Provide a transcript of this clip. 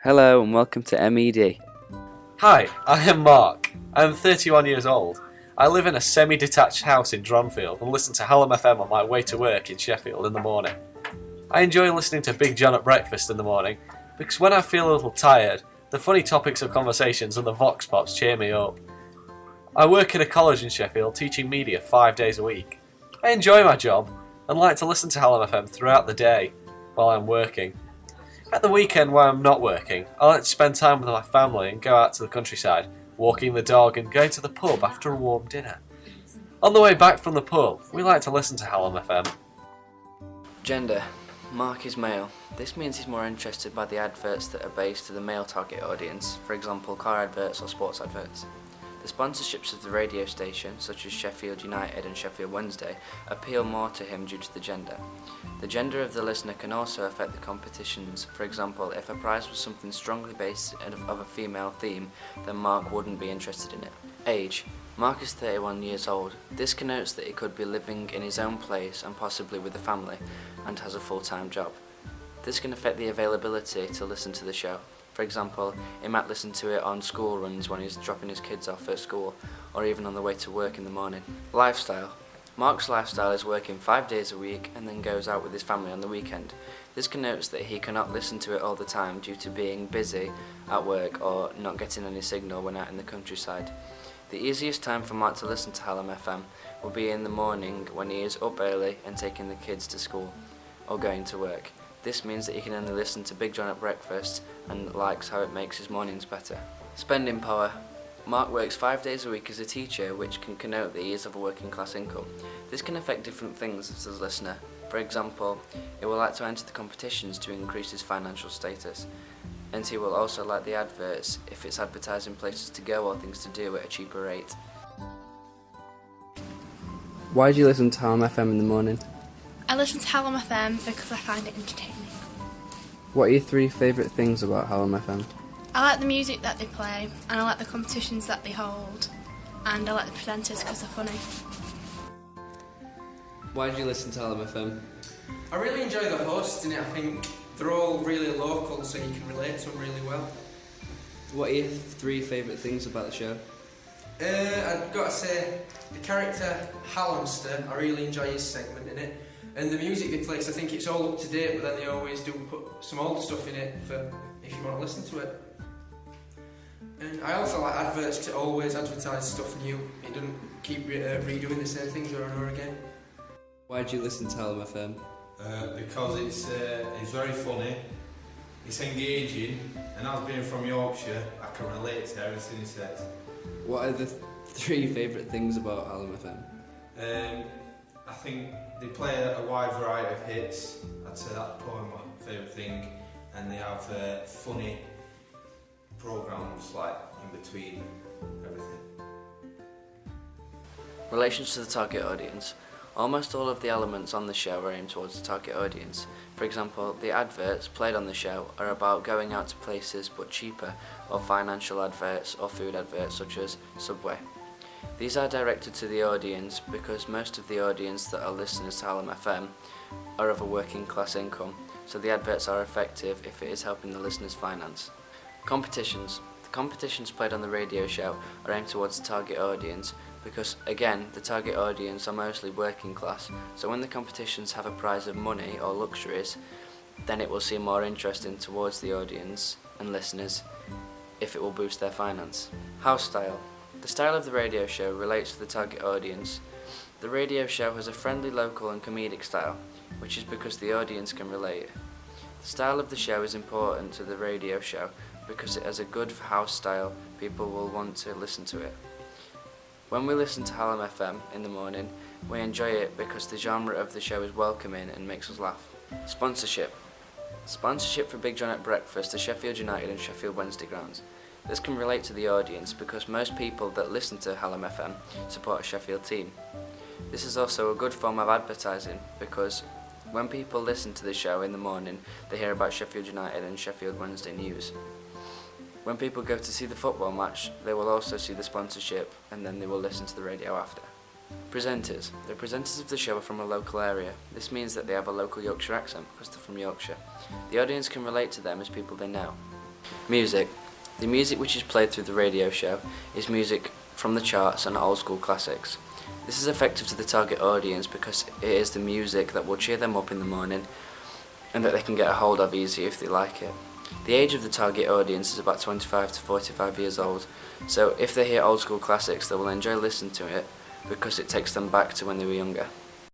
Hello and welcome to MED. Hi, I am Mark. I am 31 years old. I live in a semi-detached house in Dronfield and listen to Hallam FM on my way to work in Sheffield in the morning. I enjoy listening to Big John at breakfast in the morning because when I feel a little tired, the funny topics of conversations and the vox pops cheer me up. I work in a college in Sheffield teaching media 5 days a week. I enjoy my job and like to listen to Hallam FM throughout the day while I'm working. At the weekend when I'm not working, I like to spend time with my family and go out to the countryside, walking the dog and going to the pub after a warm dinner. On the way back from the pub, we like to listen to Hallam FM. Gender. Mark is male. This means he's more interested by the adverts that are based to the male target audience, for example car adverts or sports adverts. The sponsorships of the radio station, such as Sheffield United and Sheffield Wednesday, appeal more to him due to the gender. The gender of the listener can also affect the competitions. For example, if a prize was something strongly based of a female theme, then Mark wouldn't be interested in it. Age. Mark is 31 years old. This connotes that he could be living in his own place and possibly with a family, and has a full-time job. This can affect the availability to listen to the show. For example, he might listen to it on school runs when he's dropping his kids off at school, or even on the way to work in the morning. Lifestyle. Mark's lifestyle is working 5 days a week and then goes out with his family on the weekend. This connotes that he cannot listen to it all the time due to being busy at work or not getting any signal when out in the countryside. The easiest time for Mark to listen to Hallam FM will be in the morning when he is up early and taking the kids to school or going to work. This means that he can only listen to Big John at breakfast and likes how it makes his mornings better. Spending power. Mark works 5 days a week as a teacher, which can connote that he is of a working class income. This can affect different things as a listener. For example, he will like to enter the competitions to increase his financial status, and he will also like the adverts if it's advertising places to go or things to do at a cheaper rate. Why do you listen to Hallam FM in the morning? I listen to Hallam FM because I find it entertaining. What are your 3 favourite things about Hallam FM? I like the music that they play, and I like the competitions that they hold, and I like the presenters because they're funny. Why do you listen to Hallam FM? I really enjoy the hosts in it. I think they're all really local, so you can relate to them really well. What are your 3 favourite things about the show? I've got to say, the character Hallamster, I really enjoy his segment in it. And the music they play, 'cause I think it's all up to date, but then they always do put some old stuff in it for if you want to listen to it. And I also like adverts to always advertise stuff new. It doesn't keep redoing the same things over and over again. Why do you listen to Hallam FM? Because it's very funny, it's engaging, and as being from Yorkshire, I can relate to everything he says. What are the 3 favourite things about Hallam FM? I think they play a wide variety of hits. I'd say that's probably my favourite thing, and they have funny programmes like in between everything. Relations to the target audience. Almost all of the elements on the show are aimed towards the target audience. For example, the adverts played on the show are about going out to places but cheaper, or financial adverts or food adverts such as Subway. These are directed to the audience because most of the audience that are listeners to Hallam FM are of a working class income, so the adverts are effective if it is helping the listener's finance. Competitions. The competitions played on the radio show are aimed towards the target audience because, again, the target audience are mostly working class, so when the competitions have a prize of money or luxuries, then it will seem more interesting towards the audience and listeners if it will boost their finance. House style. The style of the radio show relates to the target audience. The radio show has a friendly, local and comedic style, which is because the audience can relate. The style of the show is important to the radio show because it has a good house style. People will want to listen to it. When we listen to Hallam FM in the morning, we enjoy it because the genre of the show is welcoming and makes us laugh. Sponsorship. Sponsorship for Big John at breakfast, the Sheffield United and Sheffield Wednesday grounds. This can relate to the audience because most people that listen to Hallam FM support a Sheffield team. This is also a good form of advertising because when people listen to the show in the morning, they hear about Sheffield United and Sheffield Wednesday news. When people go to see the football match, they will also see the sponsorship and then they will listen to the radio after. Presenters. The presenters of the show are from a local area. This means that they have a local Yorkshire accent because they're from Yorkshire. The audience can relate to them as people they know. Music. The music which is played through the radio show is music from the charts and old school classics. This is effective to the target audience because it is the music that will cheer them up in the morning and that they can get a hold of easy if they like it. The age of the target audience is about 25 to 45 years old, so if they hear old school classics they will enjoy listening to it because it takes them back to when they were younger.